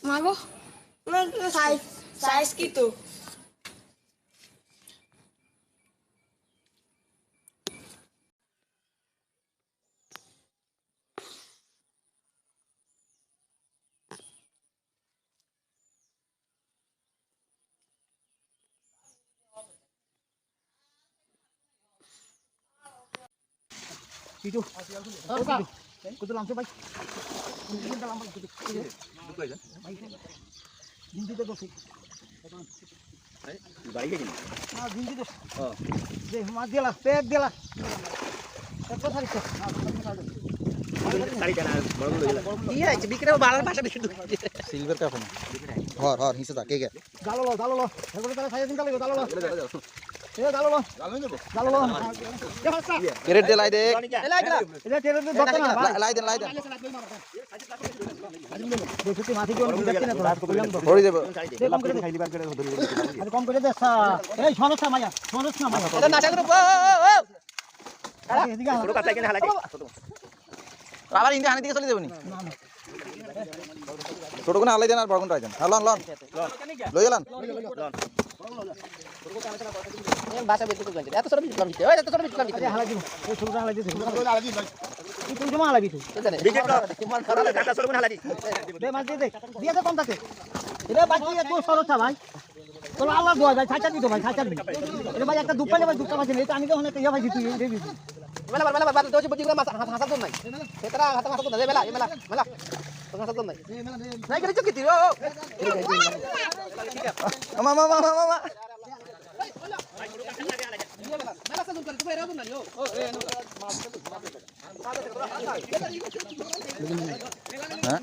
মাগো size size কি তো Itu. Oke. Kudu langsung baik. Kudu dalam baik kudu. Itu aja. Baik. Hindi to dosi. Baik gini. Ah, hindi to. Oh. Deh, mat diala, pek diala. Ekko thari to. Thari jana bor bor diala. Iya, bikre balar bhasha beshi du. Silver ka phone. হর হিসে দা কে কে জালো লো এরপরে তারা size দিন কালে জালো লো এ জালো লো এ হাসা carat দে লাই দে এ লাই দে এটা carat দে দত্ত না লাই দেন দেখতে মাটি কোন দেখতে না তো বললাম তো ধরে দেব কম করে খাইলি বার করে ধরে আরে কম করে দে এই সমস্যা মাইয়া এটা নাচা করে এদিকে ছোট কাটা কেন হালাই আবার ইন্ডিয়া হানি দিকে চলে যাবনি না না ছোট কোন হালাই দেন আর বড় কোন রাইদেন লন লই এলান ভাষা বেতে কোন এত সর বিট দিতে ওই এত সর বিট দিতে হালাই দিব এই ছোট হালাই দিতে হালাই দিই এই তুমি জমা হালাই দিতে বিকেট তোমার সরলে ঢাকা সর কোন হালাই দি দে মার দে দিয়ে দে কম থাকে এটা বাকি এত সরটা ভাই তো আল্লাহ দোয়া ভাই ছাইটা দিতো ভাই ছাইটা দিই এটা ভাই একটা দুপা ভাই দুপা বাজে এটা আমি তো হনে ইয়া ভাই তুই এই দিবি মেলা বাদ দোছি বুঝি করে হাসা তো নাই সেটা হাসা তো নাই মেলা তো হাসা তো নাই নাই করে চকি দিও মামা মেলা সাজুন করে তুমি এরা তো না ও এ হ্যাঁ